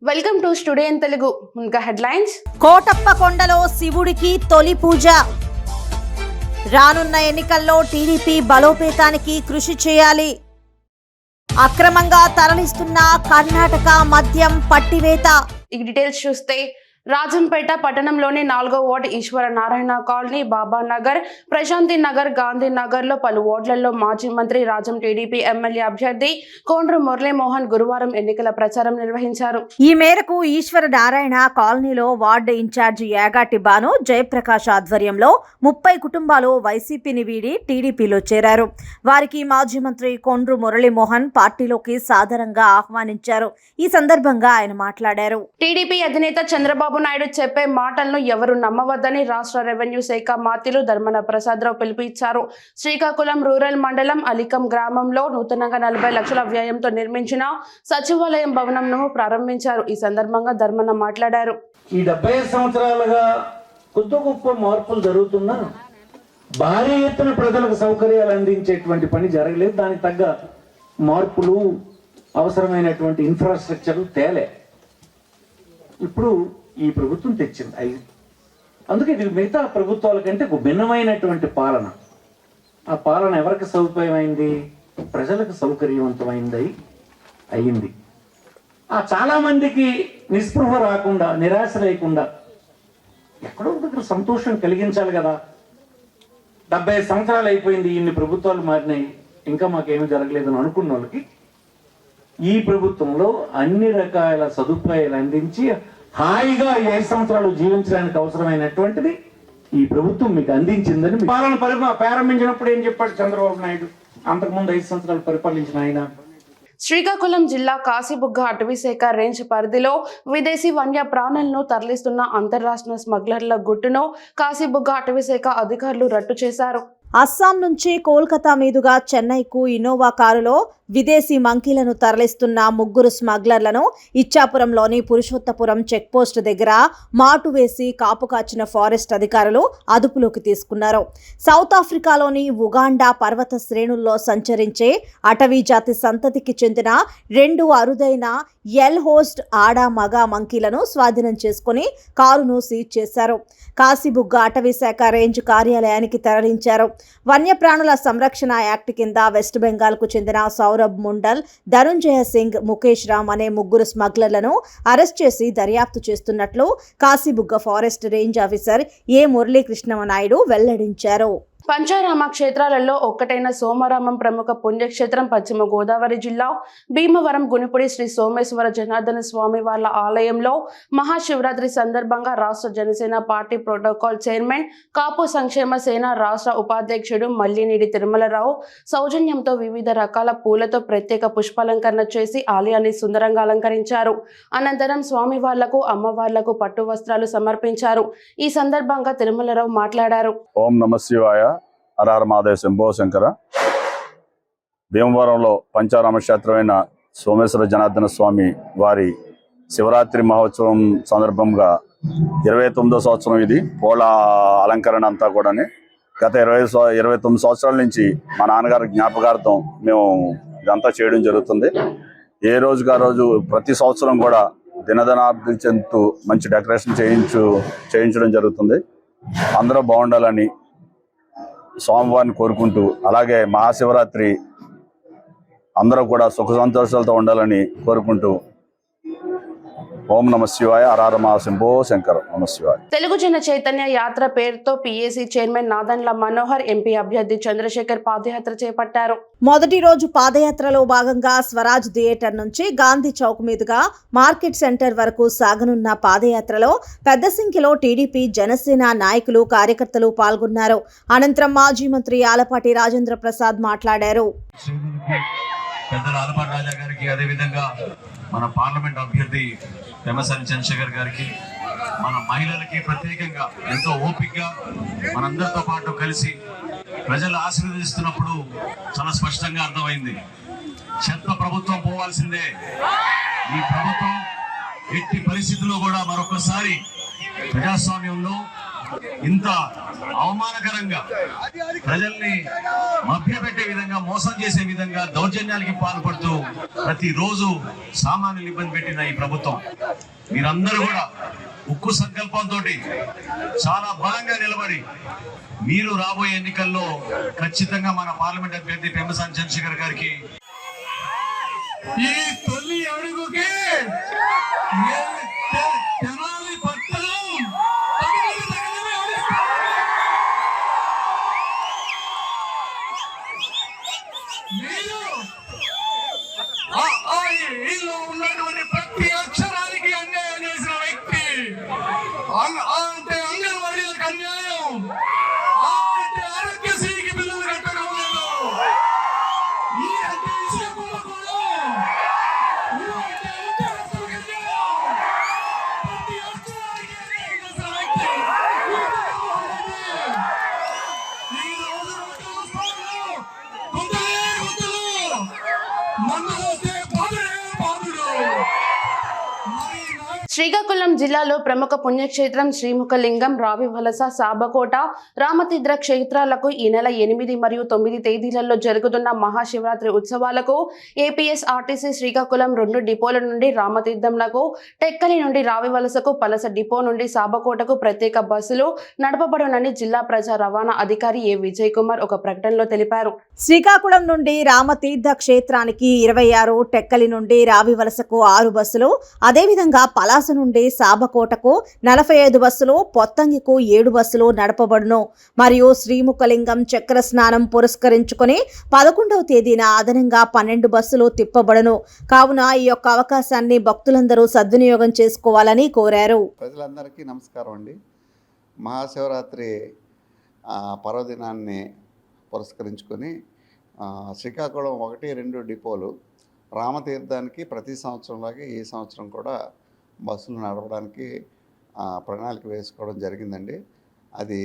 Welcome to studio in Telugu. ముందుగా headlines. Kotappa కొండలో శివుడికి తొలి పూజ. రానున్న ఎన్నికల్లో టీడీపీ బలోపేతానికి కృషి చేయాలి. అక్రమంగా తరలిస్తున్న కర్ణాటక మద్యం పట్టివేత. ఈ డీటెయిల్స్ చూస్తే రాజంపేట పట్టణంలోని 4వ వార్డు ఈశ్వర నారాయణ కాలనీ, బాబా నగర్, ప్రశాంతి నగర్, గాంధీ నగర్ లో పలు వార్డులలో మాజీ మంత్రి రాజం టీడీపీ ఎమ్మెల్యే అభ్యర్థి కోండ్రు మురళీమోహన్ గురువారం ఎన్నికల ప్రచారం నిర్వహించారు. ఈ మేరకు ఈశ్వర నారాయణ కాలనీలో వార్డు ఇన్ఛార్జి యాగాటి బాను జయప్రకాష్ ఆధ్వర్యంలో 30 కుటుంబాలు వైసీపీని వీడి టీడీపీలో చేరారు. వారికి మాజీ మంత్రి కోండ్రు మురళీమోహన్ పార్టీలోకి సాదరంగా ఆహ్వానించారు. ఈ సందర్భంగా ఆయన మాట్లాడారు. టీడీపీ అధినేత చంద్రబాబు నాయుడు చెప్పే మాటలను ఎవరు నమ్మవద్దని రాష్ట్ర రెవెన్యూ శాఖ మంత్రులు ధర్మన ప్రసాదరావు పిలుపు ఇచ్చారు. శ్రీకాకుళం రూరల్ మండలం అలికం గ్రామంలో నూతనంగా 40 లక్షల వ్యయంతో నిర్మించిన సచివాలయం భవనంను ప్రారంభించారు. ఈ సందర్భంగా ధర్మన మాట్లాడారు. ఈ 75 సంవత్సరాలుగా కొద్ది గొప్ప మార్పులు జరుగుతున్నా భారీ ఎత్తున ప్రజలకు సౌకర్యాలు అందించేటువంటి పని జరగలేదు. దానికి తగ్గ మార్పులు, అవసరమైనటువంటి ఇన్ఫ్రాస్ట్రక్చర్ తేలే. ఇప్పుడు ఈ ప్రభుత్వం తెచ్చింది. అందుకే ఇది మిగతా ప్రభుత్వాల కంటే ఒక భిన్నమైనటువంటి పాలన. ఆ పాలన ఎవరికి సౌకర్యమైంది? ప్రజలకు అయ్యింది. ఆ చాలా మందికి నిస్పృహ రాకుండా, నిరాశ లేకుండా ఎక్కడో దగ్గర సంతోషం కలిగించాలి కదా. 75 సంవత్సరాలు అయిపోయింది, ఇన్ని ప్రభుత్వాలు మారినాయి, ఇంకా మాకేమీ జరగలేదని అనుకున్న వాళ్ళకి ఈ ప్రభుత్వంలో అన్ని రకాల సదుపాయాలు అందించి హాయిగా 5 సంవత్సరాలు జీవించడానికి అవసరమైనటువంటిది ఈ ప్రభుత్వం మీకు అందించిందని పాలన ప్రారంభించినప్పుడు ఏం చెప్పాడు చంద్రబాబు నాయుడు? అంతకుముందు 5 సంవత్సరాలు పరిపాలించిన ఆయన. శ్రీకాకుళం జిల్లా కాశీబుగ్గ అటవీశాఖ రేంజ్ పరిధిలో విదేశీ వన్య ప్రాణులను తరలిస్తున్న అంతర్రాష్ట్రీయ స్మగ్లర్ల గుట్టును కాశీబుగ్గ అటవీశాఖ అధికారులు రట్టు చేశారు. అస్సాం నుంచి కోల్కతా మీదుగా చెన్నైకు ఇన్నోవా కారులో విదేశీ మంకీలను తరలిస్తున్న 3 స్మగ్లర్లను ఇచ్చాపురంలోని పురుషోత్తపురం చెక్పోస్ట్ దగ్గర మాటు వేసి కాపు కాచిన ఫారెస్ట్ అధికారులు అదుపులోకి తీసుకున్నారు. సౌత్ ఆఫ్రికాలోని ఉగాండా పర్వత శ్రేణుల్లో సంచరించే అటవీ జాతి సంతతికి చెందిన 2 అరుదైన ఎల్ హోస్ట్ ఆడ మగ మంకీలను స్వాధీనం చేసుకుని కారును సీజ్ చేశారు. కాశీబుగ్గ అటవీ శాఖ రేంజ్ కార్యాలయానికి తరలించారు. వన్యప్రాణుల సంరక్షణ యాక్ట్ కింద వెస్ట్ బెంగాల్ కు చెందిన సౌరభ్ ముండల్, ధనుంజయ సింగ్, ముఖేష్ రామ్ అనే 3 స్మగ్లర్లను అరెస్ట్ చేసి దర్యాప్తు చేస్తున్నట్లు కాశీబుగ్గ ఫారెస్ట్ రేంజ్ ఆఫీసర్ ఏ మురళీకృష్ణ నాయుడు వెల్లడించారు. పంచారామ క్షేత్రాలలో ఒక్కటైన సోమరామం ప్రముఖ పుణ్యక్షేత్రం పశ్చిమ గోదావరి జిల్లా భీమవరం గునిపుడి శ్రీ సోమేశ్వర జనార్దన స్వామి వార్ల ఆలయంలో మహాశివరాత్రి సందర్భంగా రాష్ట్ర జనసేన పార్టీ ప్రోటోకాల్ చైర్మన్, కాపు సంక్షేమ సేన రాష్ట్ర ఉపాధ్యక్షుడు మల్లినేడి తిరుమలరావు సౌజన్యంతో వివిధ రకాల పూలతో ప్రత్యేక పుష్పాలంకరణ చేసి ఆలయాన్ని సుందరంగా అలంకరించారు. అనంతరం స్వామి వార్లకు, అమ్మవార్లకు పట్టు వస్త్రాలు సమర్పించారు. ఈ సందర్భంగా తిరుమలరావు మాట్లాడారు. ఓం నమ శివాయ, హరహర మహాదేవ, శంభో శంకర. భీమవరంలో పంచారామ క్షేత్రమైన సోమేశ్వర జనార్దన స్వామి వారి శివరాత్రి మహోత్సవం సందర్భంగా 29వ సంవత్సరం ఇది. పూల అలంకరణ అంతా కూడా గత 29 సంవత్సరాల నుంచి మా నాన్నగారి జ్ఞాపకార్థం మేము ఇదంతా చేయడం జరుగుతుంది. ఏ రోజుగా రోజు ప్రతి సంవత్సరం కూడా దినదినాభివృద్ధి చెందుతూ మంచి డెకరేషన్ చేయించడం జరుగుతుంది. అందరూ బాగుండాలని స్వామివారిని కోరుకుంటూ, అలాగే మహాశివరాత్రి అందరూ కూడా సుఖ సంతోషాలతో ఉండాలని కోరుకుంటూ ఓం నమ శివాయ, హరహర మహాశంభో శంకర. నమ శివాయ. తెలుగు జన చైతన్య యాత్ర పేరుతో PAC chairman Nadendla Manohar, MP అభ్యర్థి చంద్రశేఖర్ పాదయాత్ర చేపట్టారు. మొదటి రోజు పాదయాత్రలో భాగంగా స్వరాజ్ థియేటర్ నుంచి గాంధీ చౌక్ మీదుగా మార్కెట్ సెంటర్ వరకు సాగనున్న పాదయాత్రలో పెద్ద సంఖ్యలో టీడీపీ, జనసేన నాయకులు, కార్యకర్తలు పాల్గొన్నారు. అనంతరం మాజీ మంత్రి ఆలపాటి రాజేంద్ర ప్రసాద్ మాట్లాడారు. మన పార్లమెంట్ అభ్యర్థి పెమ్మసాని చంద్రశేఖర్ గారికి, మన మహిళలకి ప్రత్యేకంగా ఎంతో ఓపికగా మనందరితో పాటు కలిసి ప్రజలు ఆశీర్వదిస్తున్నప్పుడు చాలా స్పష్టంగా అర్థమైంది, చెత్త ప్రభుత్వం పోవాల్సిందే. ఈ ప్రభుత్వం ఎట్టి పరిస్థితుల్లో కూడా మరొకసారి ప్రజాస్వామ్యంలో ఇంత అవమానకరంగా ప్రజల్ని మభ్యపెట్టే విధంగా, మోసం చేసే విధంగా దౌర్జన్యానికి పాల్పడుతూ ప్రతిరోజు సామాన్యులు ఇబ్బంది పెట్టిన ఈ ప్రభుత్వం, మీరందరూ కూడా ఉక్కు సంకల్పంతో చాలా బలంగా నిలబడి మీరు రాబోయే ఎన్నికల్లో ఖచ్చితంగా మన పార్లమెంట్ అభ్యర్థి పెమ్మసాని చంద్రశేఖర్ గారికి ఈ తొలి అడుగుకి తెనాలి పట్టణం మీరు ఈలో ఉన్నటువంటి ప్రతి అక్షరానికి అన్యాయం చేసిన వ్యక్తి, అంటే అంగన్వాడీలకు అన్యాయం, అంటే ఆరోగ్యశ్రీకి బిల్లులు కట్టడం లేదు, ఈ అంటే ఇసుక కుంభకోణం, ఈ అంటే ఉద్యోగస్తులకు అన్యాయం, ప్రతి అక్షరానికి అన్యాయం చేసిన వ్యక్తి ఈ రోజు రోడ్డు స్థాయిలో గుంతలే గుంతలు, మన్ను చూస్తే బాధుడే బాధుడు. శ్రీకాకుళం జిల్లాలో ప్రముఖ పుణ్యక్షేత్రం శ్రీముఖలింగం, రావివలస, సాబకోట, రామతీర్థ క్షేత్రాలకు ఈ నెల 8 మరియు 9 తేదీలలో జరుగుతున్న మహాశివరాత్రి ఉత్సవాలకు ఏపీఎస్ఆర్టీసీ శ్రీకాకుళం 2 డిపోల నుండి రామతీర్థంలకు, టెక్కలి నుండి రావివలసకు, పలస డిపో నుండి సాబకోటకు ప్రత్యేక బస్సులు నడపబడునని జిల్లా ప్రజా రవాణా అధికారి ఏ విజయ్ కుమార్ ఒక ప్రకటనలో తెలిపారు. శ్రీకాకుళం నుండి రామతీర్థ క్షేత్రానికి 26, టెక్కలి నుండి రావివలసకు 6 బస్సులు, అదేవిధంగా పలాస నుండి సాబకోటకు 45 బస్సులు, పొత్తంగికు 7 బస్సులు నడపబడును. మరియు శ్రీముఖలింగం చక్ర స్నానం పురస్కరించుకొని 11వ తేదీన అదనంగా 12 బస్సులు తిప్పబడును. కావున ఈ యొక్క అవకాశాన్ని భక్తులందరూ సద్వినియోగం చేసుకోవాలని కోరారు. ప్రజలందరికీ నమస్కారం అండి. మహాశివరాత్రి పర్వదినాన్ని పురస్కరించుకొని శ్రీకాకుళం 1, 2 డిపోలు రామతీర్థానికి ప్రతి సంవత్సరంలాగే ఈ సంవత్సరం కూడా బస్సులు నడపడానికి ప్రణాళిక వేసుకోవడం జరిగిందండి. అది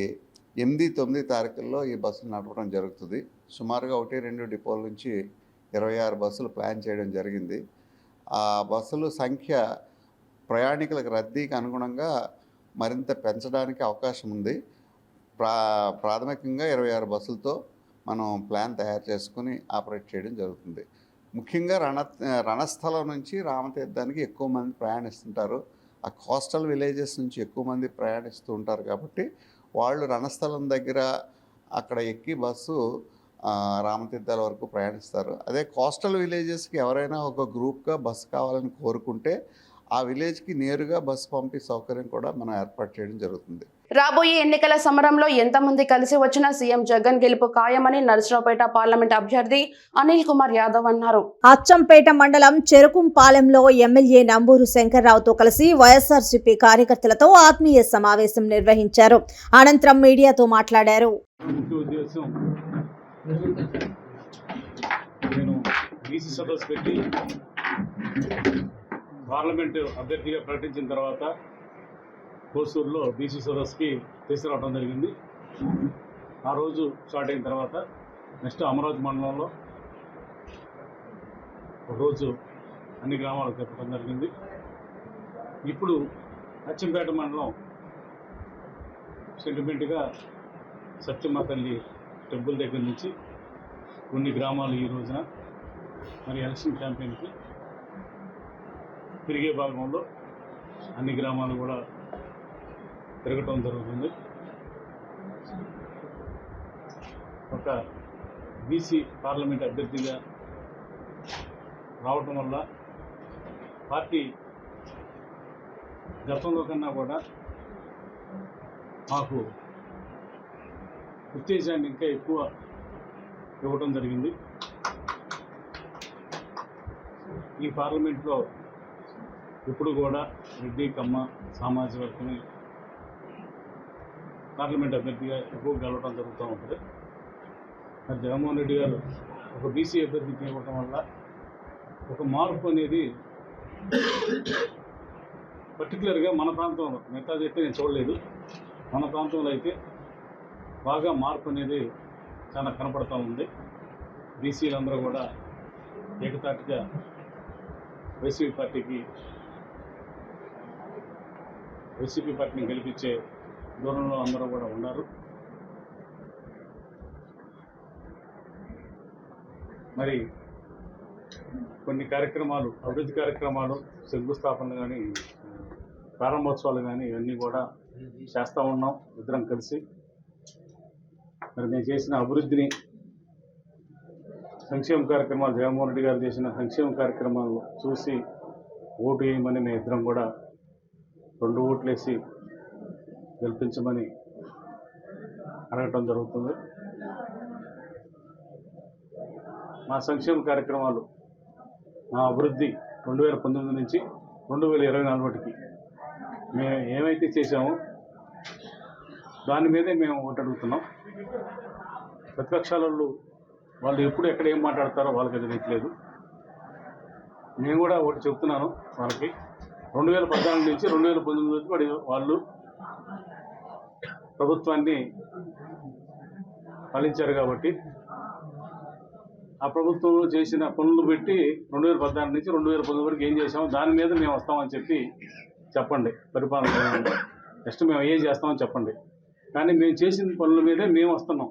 8, 9 తారీఖుల్లో ఈ బస్సులు నడపడం జరుగుతుంది. సుమారుగా 1, 2 డిపోల నుంచి 26 బస్సులు ప్లాన్ చేయడం జరిగింది. ఆ బస్సుల సంఖ్య ప్రయాణికులకు రద్దీకి అనుగుణంగా మరింత పెంచడానికి అవకాశం ఉంది. ప్రాథమికంగా 26 బస్సులతో మనం ప్లాన్ తయారు చేసుకుని ఆపరేట్ చేయడం జరుగుతుంది. ముఖ్యంగా రణస్థలం నుంచి రామతీర్థానికి ఎక్కువ మంది ప్రయాణిస్తుంటారు. ఆ కోస్టల్ విలేజెస్ నుంచి ఎక్కువ మంది ప్రయాణిస్తూ ఉంటారు కాబట్టి వాళ్ళు రణస్థలం దగ్గర అక్కడ ఎక్కి బస్సు రామతీర్థాల వరకు ప్రయాణిస్తారు. అదే కోస్టల్ విలేజెస్కి ఎవరైనా ఒక గ్రూప్గా బస్సు కావాలని కోరుకుంటే ఆ విలేజ్కి నేరుగా బస్సు పంపే సౌకర్యం కూడా మనం ఏర్పాటు చేయడం జరుగుతుంది. రాబోయే ఎన్నికల సమరంలో ఎంతమంది కలిసి వచ్చినా సీఎం జగన్ గెలుపు ఖాయమని నరసరావుపేట పార్లమెంట్ అభ్యర్థి అనిల్ కుమార్ యాదవ్ అన్నారు. అచ్చంపేట మండలం చెరుకుంపాలెంలో ఎమ్మెల్యే నంబూరు శంకర్రావుతో కలిసి వైఎస్ఆర్సీపీ కార్యకర్తలతో ఆత్మీయ సమావేశం నిర్వహించారు. అనంతరం మీడియాతో మాట్లాడారు. పార్లమెంటు అభ్యర్థిగా ప్రకటించిన తర్వాత కోసూరులో బీసీ సదస్సుకి తీసుకురావడం జరిగింది. ఆ రోజు స్టార్ట్ అయిన తర్వాత నెక్స్ట్ అమరావతి మండలంలో ఒకరోజు అన్ని గ్రామాలకు తిప్పడం జరిగింది. ఇప్పుడు అచ్చంపేట మండలం సెంటిమెంట్గా సత్యమ్మ తల్లి టెంపుల్ దగ్గర నుంచి కొన్ని గ్రామాలు ఈ రోజున మరి ఎలక్షన్ క్యాంపెయిన్కి తిరిగే భాగంలో అన్ని గ్రామాలు కూడా తిరగటం జరుగుతుంది. ఒక బీసీ పార్లమెంట్ అభ్యర్థిగా రావటం వల్ల పార్టీ గతంలో కన్నా కూడా మాకు ఉత్తేజాన్ని ఇంకా ఎక్కువ ఇవ్వటం జరిగింది. ఈ పార్లమెంట్లో ఇప్పుడు కూడా రెడ్డి కమ్మ సామాజిక వర్గమే పార్లమెంట్ అభ్యర్థిగా ఎక్కువ గెలవడం జరుగుతూ ఉంటుంది. మరి జగన్మోహన్ రెడ్డి గారు ఒక బీసీ అభ్యర్థికి ఇవ్వటం వల్ల ఒక మార్పు అనేది పర్టికులర్గా మన ప్రాంతంలో, మిగతాది అయితే నేను చూడలేదు, మన ప్రాంతంలో అయితే బాగా మార్పు అనేది చాలా కనపడుతూ ఉంది. బీసీలందరూ కూడా ఏకతాటిగా వైసీపీ పార్టీని గెలిపించే దూరంలో అందరూ కూడా ఉన్నారు. మరి కొన్ని కార్యక్రమాలు, అభివృద్ధి కార్యక్రమాలు, శంకుస్థాపనలు కానీ, ప్రారంభోత్సవాలు కానీ ఇవన్నీ కూడా చేస్తూ ఉన్నాం ఇద్దరం కలిసి. మరి నేను చేసిన అభివృద్ధిని, సంక్షేమ కార్యక్రమాలు, జగన్మోహన్ రెడ్డి గారు చేసిన సంక్షేమ కార్యక్రమాలు చూసి ఓటు వేయమని మేము ఇద్దరం కూడా 2 ఓట్లు వేసి గెలిపించమని అడగటం జరుగుతుంది. మా సంక్షేమ కార్యక్రమాలు, మా అభివృద్ధి 2019 నుంచి 2024 నాటికి మేము ఏమైతే చేశామో దాని మీదే మేము ఓటు అడుగుతున్నాం. ప్రతిపక్షాల వాళ్ళు ఎప్పుడు ఎక్కడ ఏం మాట్లాడతారో వాళ్ళకి అది తెలియట్లేదు. నేను కూడా ఒకటి చెప్తున్నాను వాళ్ళకి, 2014 నుంచి 2019 వరకు వాళ్ళు ప్రభుత్వాన్ని పాలించారు కాబట్టి ఆ ప్రభుత్వంలో చేసిన పనులు పెట్టి 2014 నుంచి 2019 వరకు ఏం చేసామో దాని మీద మేము వస్తామని చెప్పండి. పరిపాలన నెక్స్ట్ మేము ఏం చేస్తామని చెప్పండి. కానీ మేము చేసిన పనుల మీదే మేము వస్తున్నాం,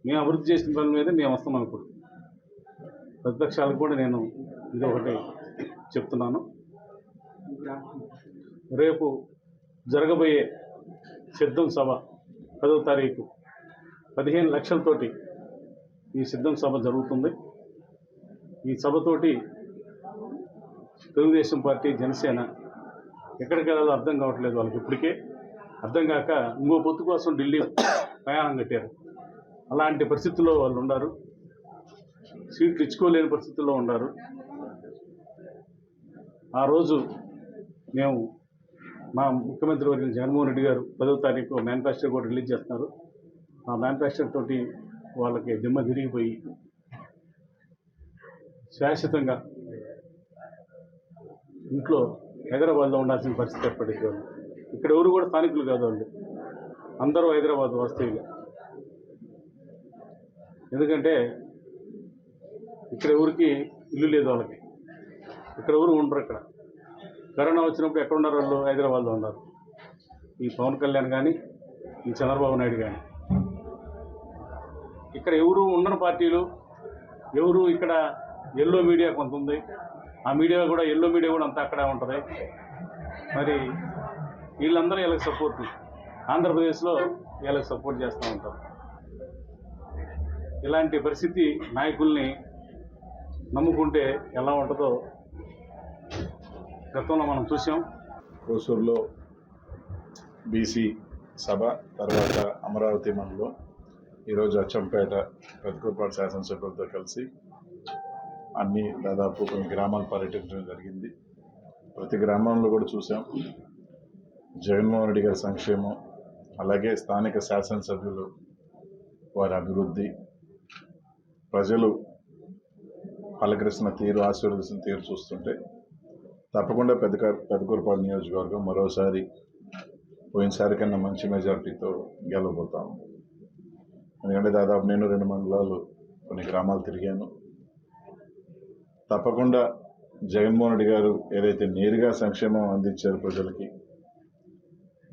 మేము అభివృద్ధి చేసిన పనుల మీదే మేము వస్తున్నాం. ఇప్పుడు ప్రతిపక్షాలకు కూడా నేను ఇది ఒకటి చెప్తున్నాను. రేపు జరగబోయే సిద్ధం సభ 10వ తారీఖు 15 లక్షలతోటి ఈ సిద్ధం సభ జరుగుతుంది. ఈ సభతోటి తెలుగుదేశం పార్టీ, జనసేన ఎక్కడికి వెళ్ళాలో అర్థం కావట్లేదు వాళ్ళకి. ఇప్పటికే అర్థం కాక ఇంకో పొత్తు కోసం ఢిల్లీ ప్రయాణం కట్టారు. అలాంటి పరిస్థితుల్లో వాళ్ళు ఉన్నారు, సీట్లు ఇచ్చుకోలేని పరిస్థితుల్లో ఉన్నారు. ఆ రోజు మేము మా ముఖ్యమంత్రి వర్యులు జగన్మోహన్ రెడ్డి గారు 10వ తారీఖు మేనిఫెస్టో కూడా రిలీజ్ చేస్తున్నారు. ఆ మేనిఫెస్టో తోటి వాళ్ళకి దిమ్మ తిరిగిపోయి శాశ్వతంగా ఇంట్లో హైదరాబాద్లో ఉండాల్సిన పరిస్థితి ఏర్పడింది. వాళ్ళు ఇక్కడ ఎవరు కూడా స్థానికులు కాదు, వాళ్ళు అందరూ హైదరాబాద్ వాస్తవ్యులు. ఎందుకంటే ఇక్కడ ఎవరికి ఇల్లు లేదు వాళ్ళకి, ఇక్కడ ఎవరు ఉండరు. ఇక్కడ కరోనా వచ్చినప్పుడు ఎక్కడ ఉన్నారు వాళ్ళు? హైదరాబాద్లో ఉన్నారు. ఈ పవన్ కళ్యాణ్ కానీ, ఈ చంద్రబాబు నాయుడు కానీ. ఇక్కడ ఎవరు ఉండని పార్టీలు, ఎవరు ఇక్కడ ఎల్లో మీడియా కొంత ఉంది, ఆ మీడియా కూడా ఎల్లో మీడియా కూడా అంతా అక్కడే ఉంటుంది. మరి వీళ్ళందరూ వీళ్ళకి సపోర్ట్, ఆంధ్రప్రదేశ్లో వీళ్ళకి సపోర్ట్ చేస్తూ ఉంటారు. ఇలాంటి పరిస్థితి నాయకుల్ని నమ్ముకుంటే ఎలా ఉంటుందో గతంలో మనం చూసాం. కోసూరులో బీసీ సభ, తర్వాత అమరావతి మండలం, ఈరోజు అచ్చంపేట పెదకూరుపాడు శాసనసభ్యులతో కలిసి దాదాపు కొన్ని గ్రామాలు పర్యటించడం జరిగింది. ప్రతి గ్రామంలో కూడా చూసాం జగన్మోహన్ రెడ్డి గారి సంక్షేమం, అలాగే స్థానిక శాసనసభ్యులు వారి అభివృద్ధి, ప్రజలు పలకరిస్తున్న తీరు, ఆశీర్వదిస్తున్న తీరు చూస్తుంటే తప్పకుండా పెదకూరుపాడు నియోజకవర్గం మరోసారి పోయినసారి కన్నా మంచి మెజారిటీతో గెలవబోతాము. ఎందుకంటే దాదాపు నేను 2 మండలాలు, కొన్ని గ్రామాలు తిరిగాను. తప్పకుండా జగన్మోహన్ రెడ్డి గారు ఏదైతే నేరుగా సంక్షేమం అందించారు ప్రజలకి,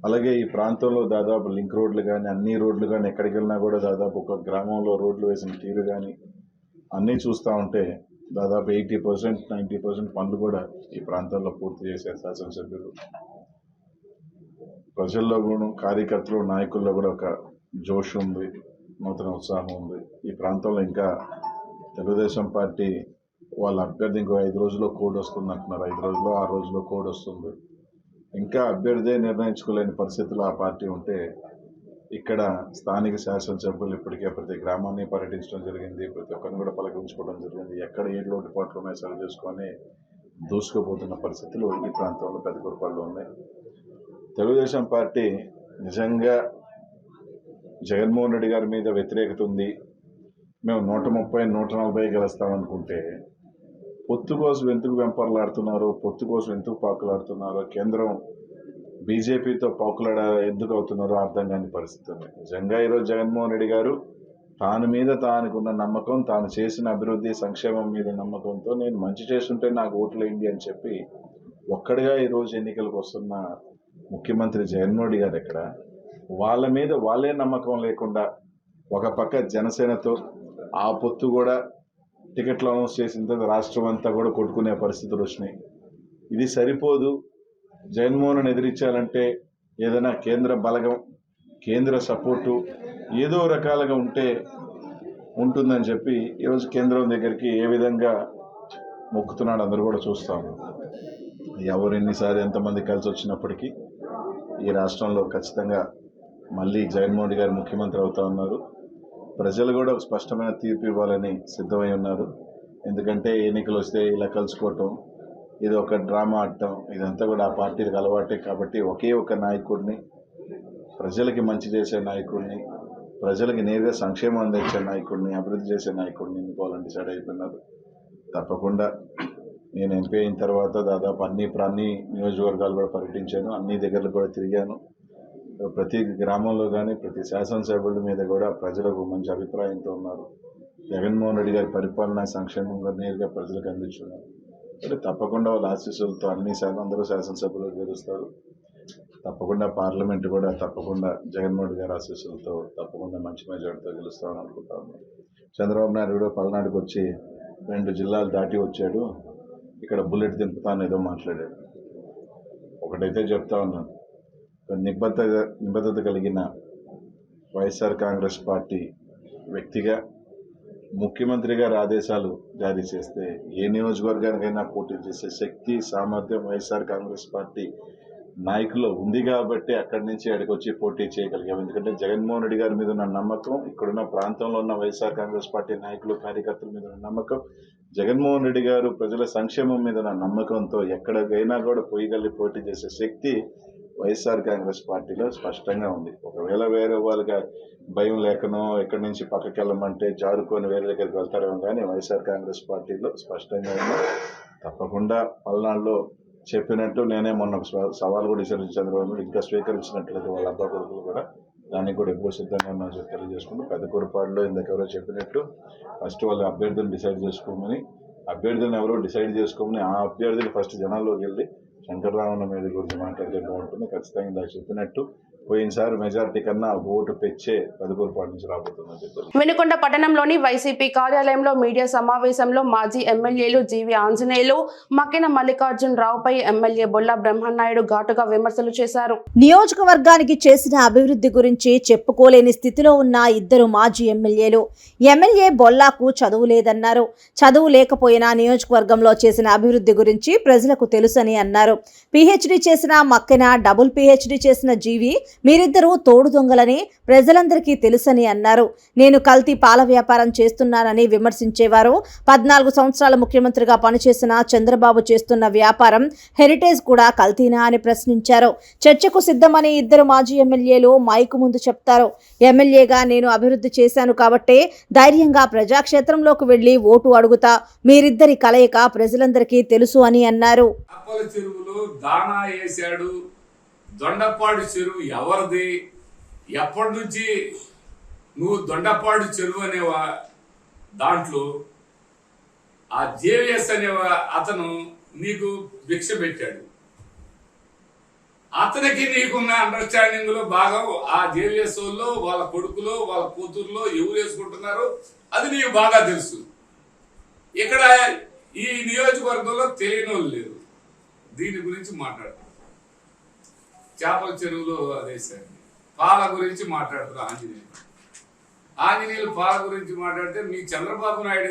అలాగే ఈ ప్రాంతంలో దాదాపు లింక్ రోడ్లు కానీ, అన్ని రోడ్లు కానీ, ఎక్కడికి వెళ్ళినా కూడా దాదాపు ఒక గ్రామంలో రోడ్లు వేసిన తీరు కానీ అన్నీ చూస్తూ ఉంటే దాదాపు 80%, 90% పనులు కూడా ఈ ప్రాంతాల్లో పూర్తి చేసే శాసనసభ్యులు. ప్రజల్లో కూడా, కార్యకర్తలు, నాయకుల్లో కూడా ఒక జోష్ ఉంది, నూతన ఉత్సాహం ఉంది. ఈ ప్రాంతంలో ఇంకా తెలుగుదేశం పార్టీ వాళ్ళ అభ్యర్థి ఇంకో 5 రోజుల్లో కోడ్ వస్తుంది అంటున్నారు. 5 రోజుల్లో 6 రోజుల్లో కోడ్ వస్తుంది. ఇంకా అభ్యర్థే నిర్ణయించుకోలేని పరిస్థితుల్లో ఆ పార్టీ ఉంటే, ఇక్కడ స్థానిక శాసనసభ్యులు ఇప్పటికే ప్రతి గ్రామాన్ని పర్యటించడం జరిగింది, ప్రతి ఒక్కరిని కూడా పలకరించుకోవడం జరిగింది. ఎక్కడ ఏ లోటుపాట్లు ఉన్నాయో సరి చేసుకొని దూసుకుపోతున్న పరిస్థితులు ఈ ప్రాంతంలో పెదకూరుపాడులో ఉన్నాయి. తెలుగుదేశం పార్టీ నిజంగా జగన్మోహన్ రెడ్డి గారి మీద వ్యతిరేకత ఉంది, మేము 130, 140 గెలుస్తామనుకుంటే పొత్తు కోసం ఎందుకు వెంపర్లాడుతున్నారో, పొత్తు కోసం ఎందుకు పాకులాడుతున్నారో, కేంద్రం బీజేపీతో పాకులాడ ఎందుకు అవుతున్నారో అర్థం కాని పరిస్థితి ఉంది. నిజంగా ఈరోజు జగన్మోహన్ రెడ్డి గారు తానుకున్న నమ్మకం, తాను చేసిన అభివృద్ధి, సంక్షేమం మీద నమ్మకంతో నేను మంచి చేస్తుంటే నాకు ఓట్లేయండి అని చెప్పి ఒక్కడిగా ఈరోజు ఎన్నికలకు వస్తున్న ముఖ్యమంత్రి జగన్మోహన్ రెడ్డి గారు ఎక్కడ? వాళ్ళ మీద వాళ్ళే నమ్మకం లేకుండా ఒక పక్క జనసేనతో ఆ పొత్తు కూడా టికెట్లు అనౌన్స్ చేసిన తర్వాత రాష్ట్రం అంతా కూడా కొట్టుకునే పరిస్థితులు వచ్చినాయి. ఇది సరిపోదు, జగన్మోహన్ ఎదిరించాలంటే ఏదైనా కేంద్ర బలగం, కేంద్ర సపోర్టు ఏదో రకాలుగా ఉంటుందని చెప్పి ఈరోజు కేంద్రం దగ్గరికి ఏ విధంగా మొక్కుతున్నాడు అందరూ కూడా చూస్తాము. ఎవరు ఎన్నిసార్లు ఎంతమంది కలిసి వచ్చినప్పటికీ ఈ రాష్ట్రంలో ఖచ్చితంగా మళ్ళీ జగన్మోహన్ రెడ్డి గారు ముఖ్యమంత్రి అవుతా ఉన్నారు. ప్రజలు కూడా ఒక స్పష్టమైన తీర్పు ఇవ్వాలని సిద్ధమై ఉన్నారు. ఎందుకంటే ఎన్నికలు వస్తే ఇలా కలుసుకోవటం, ఇది ఒక డ్రామా ఆడటం, ఇదంతా కూడా ఆ పార్టీలకు అలవాటే. కాబట్టి ఒకే ఒక నాయకుడిని, ప్రజలకి మంచి చేసే నాయకుడిని, ప్రజలకి నేరుగా సంక్షేమం అందించే నాయకుడిని, అభివృద్ధి చేసే నాయకుడిని ఎన్నుకోవాలని డిసైడ్ అయిపోయినారు. తప్పకుండా నేను ఎంపీ అయిన తర్వాత దాదాపు అన్ని నియోజకవర్గాలు కూడా పర్యటించాను, అన్ని దగ్గరలు కూడా తిరిగాను. ప్రతి గ్రామంలో కానీ ప్రతి శాసనసభ్యుల మీద కూడా ప్రజలకు మంచి అభిప్రాయంతో ఉన్నారు. జగన్మోహన్ రెడ్డి గారి పరిపాలన సంక్షేమంగా నేరుగా ప్రజలకు అందించున్నారు. అంటే తప్పకుండా వాళ్ళ ఆశీస్సులతో అందరూ శాసనసభ్యులు గెలుస్తారు. తప్పకుండా పార్లమెంట్ కూడా తప్పకుండా జగన్మోహన్ రెడ్డి గారి ఆశీస్సులతో తప్పకుండా మంచి మెజార్టీతో గెలుస్తామని అనుకుంటాను. చంద్రబాబు నాయుడు కూడా పల్నాడుకు వచ్చి 2 జిల్లాలు దాటి వచ్చాడు, ఇక్కడ బుల్లెట్ దింపుతాను ఏదో మాట్లాడాడు. ఒకటైతే చెప్తా ఉన్నాను, నిబద్ధత కలిగిన వైఎస్ఆర్ కాంగ్రెస్ పార్టీ వ్యక్తిగా ముఖ్యమంత్రి గారి ఆదేశాలు జారీ చేస్తే ఏ నియోజకవర్గానికైనా పోటీ చేసే శక్తి, సామర్థ్యం వైఎస్ఆర్ కాంగ్రెస్ పార్టీ నాయకులు ఉంది కాబట్టి అక్కడి నుంచి అక్కడికి వచ్చి పోటీ చేయగలిగాం. ఎందుకంటే జగన్మోహన్ రెడ్డి గారి మీద ఉన్న నమ్మకం, ఇక్కడున్న ప్రాంతంలో ఉన్న వైఎస్ఆర్ కాంగ్రెస్ పార్టీ నాయకులు, కార్యకర్తల మీద ఉన్న నమ్మకం, జగన్మోహన్ రెడ్డి గారు ప్రజల సంక్షేమం మీద ఉన్న నమ్మకంతో ఎక్కడికైనా కూడా పోటీ చేసే శక్తి వైఎస్ఆర్ కాంగ్రెస్ పార్టీలో స్పష్టంగా ఉంది. ఒకవేళ వేరే వాళ్ళకి భయం లేకనో ఎక్కడి నుంచి పక్కకి వెళ్ళమంటే జారుకొని వేరే దగ్గరికి వెళ్తారేమో, కానీ వైఎస్ఆర్ కాంగ్రెస్ పార్టీలో స్పష్టంగా ఉంది. తప్పకుండా పల్నాడులో చెప్పినట్టు నేనే మొన్న సవాల్ కూడా ఇచ్చాను చంద్రబాబు, ఇంకా స్వీకరించినట్లయితే వాళ్ళ అబ్బా కొడుకులు కూడా దానికి కూడా ఎప్పుడు సిద్ధంగా ఉన్నా తెలియజేసుకుంటూ, పెద్దకూరుపాడులో ఇందాక ఎవరో చెప్పినట్టు ఫస్ట్ వాళ్ళ అభ్యర్థులను డిసైడ్ చేసుకోమని, అభ్యర్థులను ఎవరో డిసైడ్ చేసుకోమని ఆ అభ్యర్థులు ఫస్ట్ జనాల్లోకి వెళ్ళి శంకర్రామన్న మీద గురించి మాట్లాడితే బాగుంటుంది. ఖచ్చితంగా ఇందాక చెప్పినట్టు పోయినసారి మెజారిటీ కన్నా ఓటు పెంచే పెద్దకూరుపాడు నుంచి రాబోతుందని చెప్పారు. వినుకొండ పట్టణంలోని వైసీపీ కార్యాలయంలో మీడియా సమావేశంలో మాజీ ఎమ్మెల్యేలు జీవి ఆంజనేయులు, మక్కిన మల్లికార్జున రావుపై ఎమ్మెల్యే బొల్లా బ్రహ్మనాయుడు ఘాటుగా విమర్శలు చేశారు. నియోజకవర్గానికి చేసిన అభివృద్ధి గురించి చెప్పుకోలేని స్థితిలో ఉన్న ఇద్దరు మాజీ ఎమ్మెల్యేలు. ఎమ్మెల్యే బొల్లాకు చదువు లేదన్నారు. చదువు లేకపోయినా నియోజకవర్గంలో చేసిన అభివృద్ధి గురించి ప్రజలకు తెలుసని అన్నారు. PhD చేసిన మక్కిన, డబుల్ PhD చేసిన జీవి మీరిద్దరూ తోడు దొంగలని ప్రజలందరికీ తెలుసని అన్నారు. నేను కల్తీ పాల వ్యాపారం చేస్తున్నానని విమర్శించేవారు. 14 సంవత్సరాల ముఖ్యమంత్రిగా పనిచేసిన చంద్రబాబు చేస్తున్న వ్యాపారం హెరిటేజ్ కూడా కల్తీనా అని ప్రశ్నించారు. చర్చకు సిద్ధమని ఇద్దరు మాజీ ఎమ్మెల్యేలు మైకు ముందు చెప్తారు. ఎమ్మెల్యేగా నేను అభివృద్ధి చేశాను కాబట్టే ధైర్యంగా ప్రజాక్షేత్రంలోకి వెళ్లి ఓటు అడుగుతా. మీరిద్దరి కలయిక ప్రజలందరికీ తెలుసు అని అన్నారు. దానా వేశాడు, దొండపాడు చెరువు ఎవరిది, ఎప్పటి నుంచి నువ్వు దొండపాడు చెరువు అనేవా దాంట్లో ఆ జేవిఎస్ అనే అతను నీకు భిక్ష పెట్టాడు. అతనికి నీకున్న అండర్స్టాండింగ్ లో భాగం ఆ జేవిఎస్ లో వాళ్ళ కొడుకులో వాళ్ళ కూతురులో ఎవరు వేసుకుంటున్నారు అది నీకు బాగా తెలుసు. ఇక్కడ ఈ నియోజకవర్గంలో తెలియని వాళ్ళు లేరు. దీని గురించి మాట్లాడతారు. చేపల చెరువులో అదేసారి పాల గురించి మాట్లాడతారు. ఆంజనేయులు పాల గురించి మాట్లాడితే మీ చంద్రబాబు నాయుడు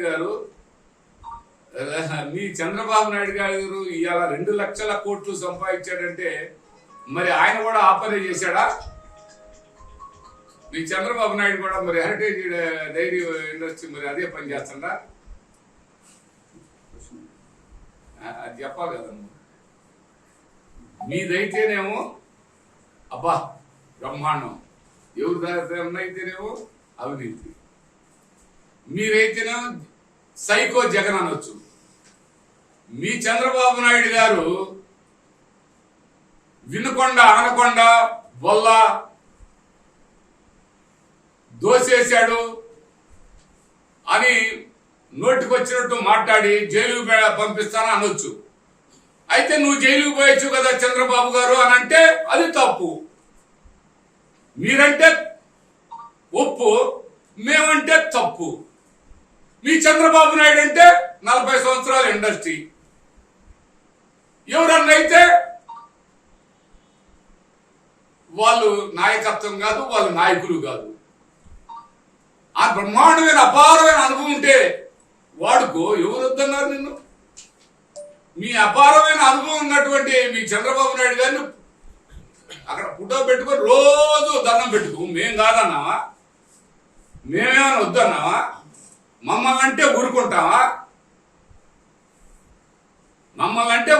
గారు ఇవాళ 2 లక్షల కోట్లు సంపాదించాడంటే మరి ఆయన కూడా ఆపరేట్ చేశాడా? మీ చంద్రబాబు నాయుడు కూడా మరి హెరిటేజ్ డైరీ ఇండస్ట్రీ మరి అదే పని చేస్తుందా? అది చెప్పాలి కదా. మీదైతేనేమో అబ్బా బ్రహ్మాండం, ఎవరు అయితేనేమో అవినీతి, మీరైతేనేమో సైకో జగన్ అనొచ్చు. మీ చంద్రబాబు నాయుడు గారు వినుకొండ, ఆనకొండ, బొల్ల దోసేశాడు అని నోటికొచ్చినట్టు మాట్లాడి జైలు పంపిస్తాను అనొచ్చు. అయితే నువ్వు జైలుకు పోయొచ్చు కదా చంద్రబాబు గారు అని అంటే అది తప్పు. మీరంటే ఒప్పు, మేమంటే తప్పు. మీ చంద్రబాబు నాయుడు అంటే 40 సంవత్సరాల ఇండస్ట్రీ. ఎవరన్నైతే వాళ్ళు నాయకత్వం కాదు, వాళ్ళు నాయకులు కాదు. ఆ బ్రహ్మాండమైన అపారమైన అనుభవం ఉంటే వాడుకో. ఎవరు వద్దన్నారు నిన్ను? మీ అపారమైన అనుభవం ఉన్నటువంటి మీ చంద్రబాబు నాయుడు గారిని అక్కడ ఫోటో పెట్టుకొని రోజు దండం పెట్టుకో. మేం కాదన్నావా? మేమేమైనా వద్దన్నావా? మమ్మల్ని అంటే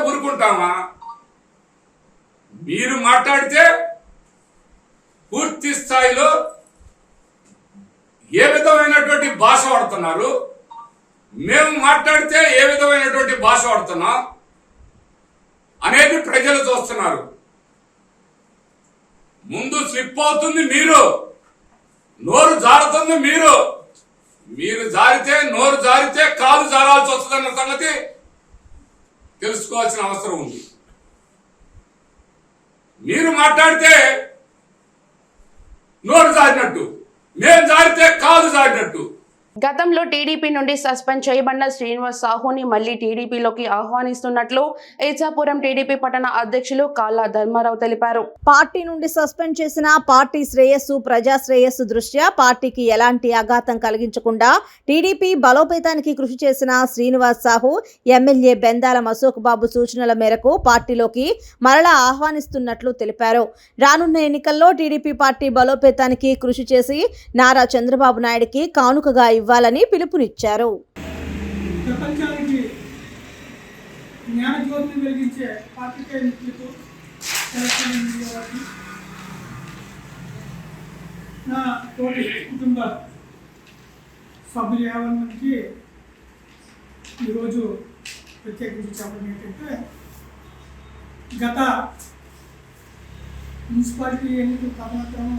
ఊరుకుంటావా? మీరు మాట్లాడితే పూర్తి స్థాయిలో ఏ విధమైనటువంటి భాష వాడుతున్నారు, మేము మాట్లాడితే ఏ విధమైనటువంటి భాష వాడుతున్నాం అనేది ప్రజలు చూస్తున్నారు. ముందు స్లిప్ అవుతుంది మీరు, నోరు జారుతుంది మీరు. మీరు జారితే, నోరు జారితే కాలు జారాల్సి వస్తుందన్న సంగతి తెలుసుకోవాల్సిన అవసరం ఉంది. మీరు మాట్లాడితే నోరు జారినట్టు, మేము జారితే కాలు జారినట్టు. గతంలో టీడీపీ నుండి సస్పెండ్ చేయబడిన శ్రీనివాస్ సాహుని మళ్లీ టీడీపీలోకి ఆహ్వానిస్తున్నట్లు ఏచాపురం టీడీపీ పట్టణ అధ్యక్షులు కాళ్ళ ధర్మారావు తెలిపారు. పార్టీ నుండి సస్పెండ్ చేసిన పార్టీ శ్రేయస్సు, ప్రజా శ్రేయస్సు దృష్ట్యా పార్టీకి ఎలాంటి ఆఘాతం కలిగించకుండా టీడీపీ బలోపేతానికి కృషి చేసిన శ్రీనివాస్ సాహు ఎమ్మెల్యే బెందాల అశోక్ బాబు సూచనల మేరకు పార్టీలోకి మరలా ఆహ్వానిస్తున్నట్లు తెలిపారు. రానున్న ఎన్నికల్లో టీడీపీ పార్టీ బలోపేతానికి కృషి చేసి నారా చంద్రబాబు నాయుడికి కానుకగా ఇవ్వాలని పిలుపునిచ్చారు. ప్రపంచానికి జ్ఞానజ్యోతిని వెలిగించే పార్టీకే మిత్రులు నా తోటి కుటుంబ సభ్యులు 50 మందికి ఈరోజు ప్రత్యేకించి చెప్పడం ఏంటంటే, గత మున్సిపాలిటీ ఎన్నికల తదనంతరం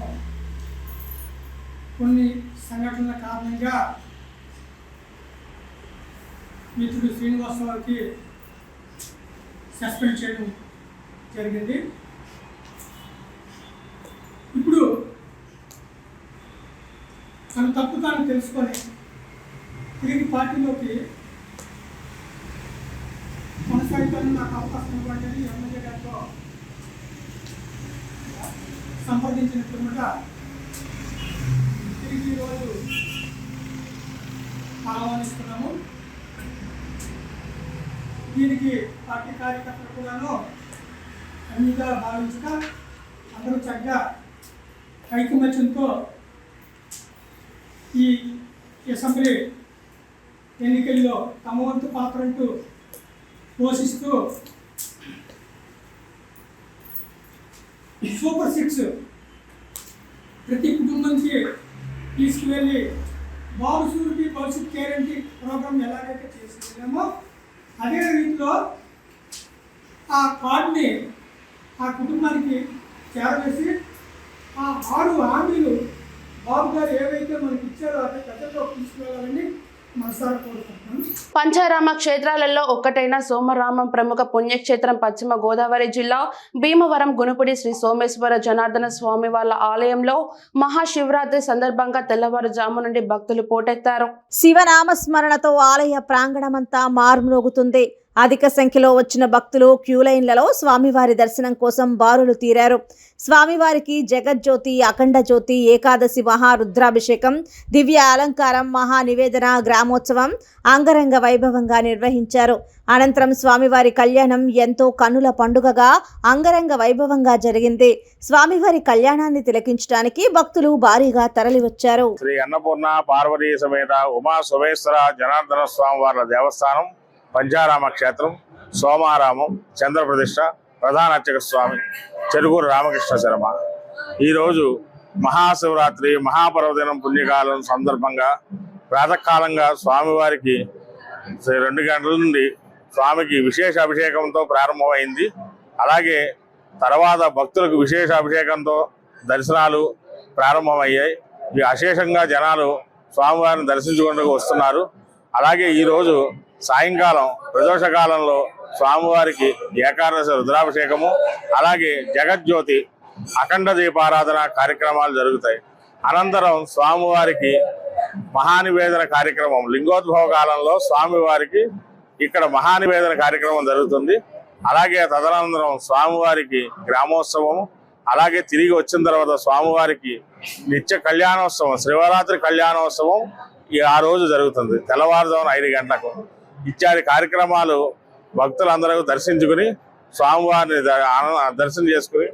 కొన్ని సంఘటనల కారణంగా మిత్రుడు శ్రీనివాసరావుకి సస్పెండ్ చేయడం జరిగింది. ఇప్పుడు తన తప్పు తాను తెలుసుకొని తిరిగి పార్టీలోకి కొనసాగుతాను, నాకు అవకాశం ఇవ్వండి ఎమ్మెల్యే గారితో సంప్రదించిన పిమ్మట తిరిగి ఈరోజు ఆహ్వానిస్తున్నాము. దీనికి పార్టీ కార్యకర్తలు కూడాను అన్నిగా భావించక అందరూ చక్కగా ఐకమత్యంతో ఈ అసెంబ్లీ ఎన్నికల్లో తమ వంతు పాత్రంటూ పోషిస్తూ సూపర్ 6 ప్రతి కుటుంబానికి తీసుకువెళ్ళి బాబు సూరికి భవిష్యత్ గ్యారంటీ ప్రోగ్రాం ఎలాగైతే చేసేసామో అదే రీతిలో ఆ కార్డుని ఆ కుటుంబానికి చేరవేసి ఆ 6 హామీలు బాబు గారు ఏవైతే మనకి ఇచ్చారో అదే ప్రజల్లో తీసుకువెళ్ళాలని మనసారా కోరుకుంటున్నాను. పంచారామ క్షేత్రాలలో ఒక్కటైన సోమరామం ప్రముఖ పుణ్యక్షేత్రం పశ్చిమ గోదావరి జిల్లా భీమవరం గునుపుడి శ్రీ సోమేశ్వర జనార్దన స్వామి వాళ్ళ ఆలయంలో మహాశివరాత్రి సందర్భంగా తెల్లవారుజాము నుండి భక్తులు పోటెత్తారు. శివనామస్మరణతో ఆలయ ప్రాంగణమంతా మారుమ్రోగుతుంది. అధిక సంఖ్యలో వచ్చిన భక్తులు క్యూ లైన్లలో స్వామివారి దర్శనం కోసం బారులు తీరారు. స్వామివారికి జగజ్యోతి, అఖండ జ్యోతి, ఏకాదశి మహారుద్రాభిషేకం, దివ్య అలంకారం, మహానివేదన, గ్రామోత్సవం అంగరంగ వైభవంగా నిర్వహించారు. అనంతరం స్వామివారి కళ్యాణం ఎంతో కన్నుల పండుగగా అంగరంగ వైభవంగా జరిగింది. స్వామివారి కళ్యాణాన్ని తిలకించడానికి భక్తులు భారీగా తరలివచ్చారు. శ్రీ అన్నపూర్ణ పార్వతీ సమేత ఉమా సోమేశ్వర జనార్దన స్వామి వారి దేవస్థానం పంచారామ క్షేత్రం సోమారామం చంద్రప్రతిష్ఠ ప్రధాన అర్చక స్వామి చెరుకూరు రామకృష్ణ శర్మ. ఈరోజు మహాశివరాత్రి మహాపర్వదినం పుణ్యకాలం సందర్భంగా ప్రాతకాలంగా స్వామివారికి 2 గంటల నుండి స్వామికి విశేష అభిషేకంతో ప్రారంభమైంది. అలాగే తర్వాత భక్తులకు విశేష అభిషేకంతో దర్శనాలు ప్రారంభమయ్యాయి. ఈ అశేషంగా జనాలు స్వామివారిని దర్శించుకుంటూ వస్తున్నారు. అలాగే ఈరోజు సాయంకాలం ప్రదోషకాలంలో స్వామివారికి ఏకాదశి రుద్రాభిషేకము, అలాగే జగజ్యోతి అఖండ దీపారాధన కార్యక్రమాలు జరుగుతాయి. అనంతరం స్వామివారికి మహానివేదన కార్యక్రమం, లింగోద్భవ కాలంలో స్వామివారికి ఇక్కడ మహానివేదన కార్యక్రమం జరుగుతుంది. అలాగే తదనంతరం స్వామివారికి గ్రామోత్సవం, అలాగే తిరిగి వచ్చిన తర్వాత స్వామివారికి నిత్య కళ్యాణోత్సవం, శివరాత్రి కళ్యాణోత్సవం ఆ రోజు జరుగుతుంది. తెల్లవారుజామున 5 గంటలకు ఇత్యాది కార్యక్రమాలు భక్తులందరూ దర్శించుకుని స్వామివారిని దర్శనం చేసుకుని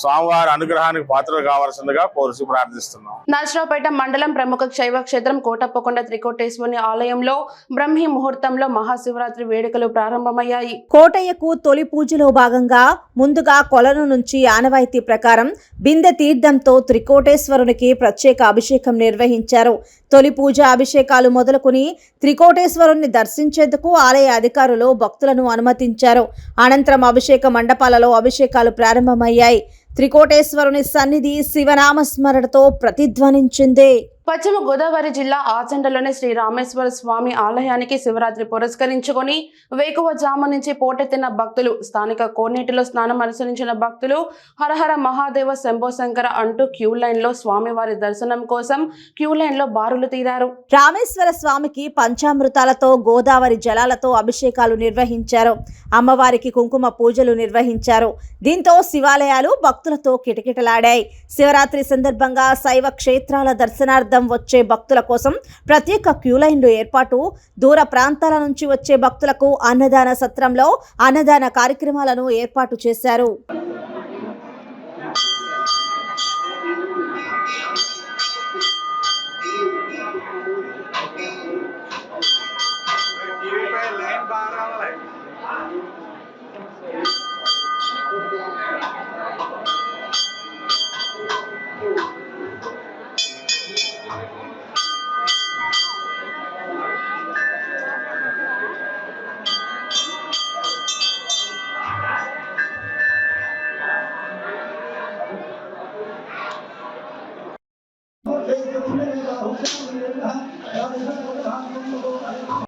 స్వామివారి అనుగ్రహానికి పాత్రలు కావాల్సిందిగా కోరుచు ప్రార్థిస్తున్నాం. నర్సరావుపేట మండలం ప్రముఖ శైవ క్షేత్రం కోటప్పకొండ త్రికోటేశ్వరుని ఆలయంలో బ్రహ్మీ ముహూర్తంలో మహాశివరాత్రి వేడుకలు ప్రారంభమయ్యాయి. కోటయ్యకు తొలి పూజలో భాగంగా ముందుగా కొలను నుంచి ఆనవాయితీ ప్రకారం బిందె తీర్థంతో త్రికోటేశ్వరునికి ప్రత్యేక అభిషేకం నిర్వహించారు. తొలి పూజ అభిషేకాలు మొదలుకొని త్రికోటేశ్వరుణ్ణి దర్శించేందుకు ఆలయ అధికారులు భక్తులను అనుమతించారు. అనంతరం అభిషేక మండపాలలో అభిషేకాలు ప్రారంభమయ్యాయి. త్రికోటేశ్వరుని సన్నిధి శివనామస్మరణతో ప్రతిధ్వనించింది. పశ్చిమ గోదావరి జిల్లా ఆచండలోని శ్రీ రామేశ్వర స్వామి ఆలయానికి శివరాత్రి పురస్కరించుకొని వేకువజాము నుంచి పోటెత్తిన భక్తులు. స్థానిక కోనేటిలో స్నానం అనుసరించిన భక్తులు హరహర మహాదేవ శంభో శంకర అంటూ క్యూ లైన్ లో స్వామివారి దర్శనం కోసం క్యూ లైన్ లో బారులు తీరారు. రామేశ్వర స్వామికి పంచామృతాలతో గోదావరి జలాలతో అభిషేకాలు నిర్వహించారు. అమ్మవారికి కుంకుమ పూజలు నిర్వహించారు. దీంతో శివాలయాలు భక్తులతో కిటకిటలాడాయి. శివరాత్రి సందర్భంగా శైవ క్షేత్రాల దర్శనార్థం వచ్చే భక్తుల కోసం ప్రత్యేక క్యూ లైన్లు ఏర్పాటు. దూర ప్రాంతాల నుంచి వచ్చే భక్తులకు అన్నదాన సత్రంలో అన్నదాన కార్యక్రమాలను ఏర్పాటు చేశారు.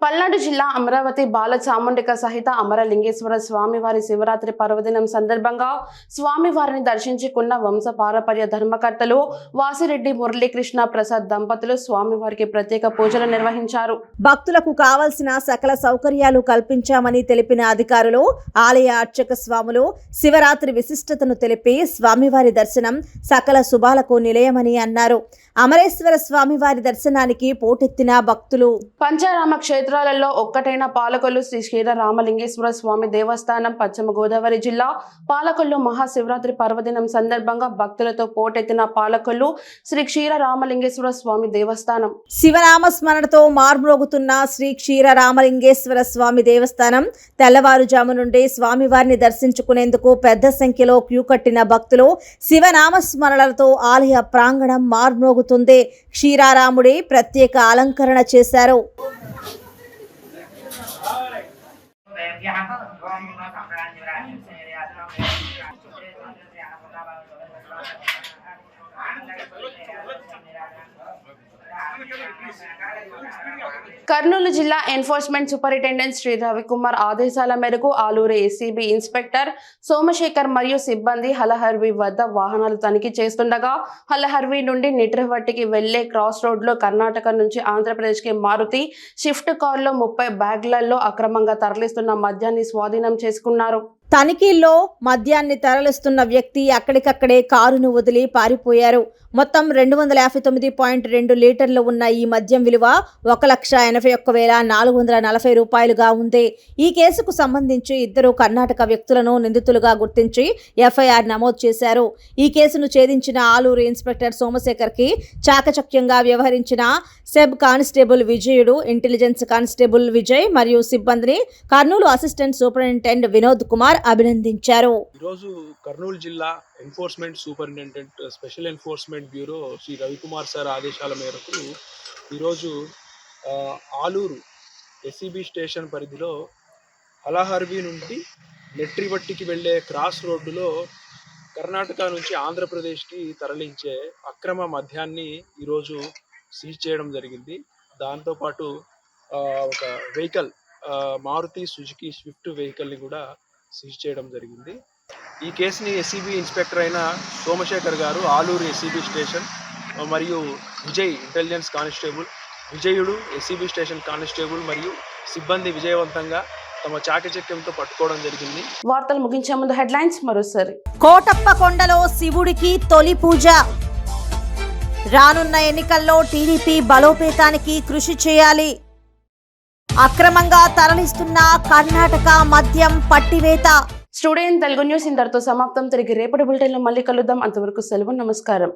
పల్నాడు జిల్లా అమరావతి బాల చాముండిక సహిత అమరలింగేశ్వర స్వామివారి శివరాత్రి పర్వదినం సందర్భంగా స్వామివారిని దర్శించుకున్న వంశపారపర్య ధర్మకర్తలు వాసిరెడ్డి మురళీకృష్ణ ప్రసాద్ దంపతులు స్వామివారికి ప్రత్యేక పూజలు నిర్వహించారు. భక్తులకు కావాల్సిన సకల సౌకర్యాలు కల్పించామని తెలిపిన అధికారులు, ఆలయ అర్చక స్వాములు శివరాత్రి విశిష్టతను తెలిపి స్వామివారి దర్శనం సకల శుభాలకు నిలయమని అన్నారు. అమరేశ్వర స్వామివారి దర్శనానికి పోటెత్తిన భక్తులు. పంచారామ క్షేత్రాలలో ఒక్కటైన పాలకొల్లు శ్రీ క్షీర రామలింగేశ్వర స్వామి దేవస్థానం పశ్చిమ గోదావరి జిల్లా పాలకొల్లు మహాశివరాత్రి పర్వదినం సందర్భంగా భక్తులతో పోటెత్తిన పాలకొల్లు శ్రీ క్షీర రామలింగేశ్వర స్వామి దేవస్థానం. శివనామ స్మరణతో మార్మోగుతున్న శ్రీ క్షీర రామలింగేశ్వర స్వామి దేవస్థానం తెల్లవారుజాము నుండి స్వామివారిని దర్శించుకునేందుకు పెద్ద సంఖ్యలో క్యూ కట్టిన భక్తులు శివనామ స్మరణలతో ఆలయ ప్రాంగణం మార్మోగుతుంది. క్షీరారాముడి ప్రత్యేక అలంకరణ చేశారు. కర్నూలు జిల్లా ఎన్ఫోర్స్మెంట్ సూపరింటెండెంట్ శ్రీ రవికుమార్ ఆదేశాల మేరకు ఆలూరు ఏసీబీ ఇన్స్పెక్టర్ సోమశేఖర్ మరియు సిబ్బంది హలహర్వి వద్ద వాహనాలు తనిఖీ చేస్తుండగా హలహర్వి నుండి నిట్రవట్టికి వెళ్లే క్రాస్ రోడ్ లో కర్ణాటక నుంచి ఆంధ్రప్రదేశ్ కి మారుతి షిఫ్ట్ కారులో 30 బ్యాగులలో అక్రమంగా తరలిస్తున్న మద్యాన్ని స్వాధీనం చేసుకున్నారు. తనిఖీల్లో మద్యాన్ని తరలిస్తున్న వ్యక్తి అక్కడికక్కడే కారును వదిలి పారిపోయారు. మొత్తం 259.2 లీటర్లు ఉన్న ఈ మద్యం విలువ 1,81,440 రూపాయలుగా ఉంది. ఈ కేసుకు సంబంధించి 2 కర్ణాటక వ్యక్తులను నిందితులుగా గుర్తించి ఎఫ్ఐఆర్ నమోదు చేశారు. ఈ కేసును ఛేదించిన ఆలూరు ఇన్స్పెక్టర్ సోమశేఖర్ కి చాకచక్యంగా వ్యవహరించిన సెబ్ కానిస్టేబుల్ విజయుడు, ఇంటెలిజెన్స్ కానిస్టేబుల్ విజయ్ మరియు సిబ్బందిని కర్నూలు అసిస్టెంట్ సూపరింటెండెంట్ వినోద్ కుమార్ అభినందించారు. ఈరోజు కర్నూలు జిల్లా enforcement superintendent special enforcement bureau Shri Ravikumar sir ఆదేశాల మేరకు ఈరోజు ఆలూరు ఎస్సీబీ స్టేషన్ పరిధిలో హలహర్వి నుండి నెట్రివట్టికి వెళ్ళే క్రాస్ రోడ్డులో కర్ణాటక నుంచి ఆంధ్రప్రదేశ్కి తరలించే అక్రమ మద్యాన్ని ఈరోజు సీజ్ చేయడం జరిగింది. దాంతోపాటు ఒక వెహికల్ మారుతి సుజుకి స్విఫ్ట్ వెహికల్ని కూడా సీజ్ చేయడం జరిగింది. ఈ కేసుని ఎస్సీబీ ఇన్స్పెక్టర్ అయిన సోమశేఖర్ గారు ఆలూరు ఎస్సీబీ స్టేషన్ మరియు విజయ్ ఇంటెలిజెన్స్ కానిస్టేబుల్ విజయుడు ఎస్సీబీ స్టేషన్ కానిస్టేబుల్ మరియు సిబ్బంది విజయవంతంగా తమ చాకచక్యంతో పట్టుకోవడం జరిగింది. వార్తలు ముగించే ముందు హెడ్లైన్స్ మరోసారి. కోటప్ప కొండలో శివుడికి తొలి పూజ. రానున్న ఎన్నికల్లో టీడీపీ బలోపేతానికి కృషి చేయాలి. అక్రమంగా తరలిస్తున్న కర్ణాటక మద్యం పట్టివేత. స్టూడియో తెలుగు న్యూస్ ఇంతటితో సమాప్తం. తిరిగి రేపటి బులెటిన్లో మళ్ళీ కలుద్దాం. అంతవరకు సెలవు. నమస్కారం.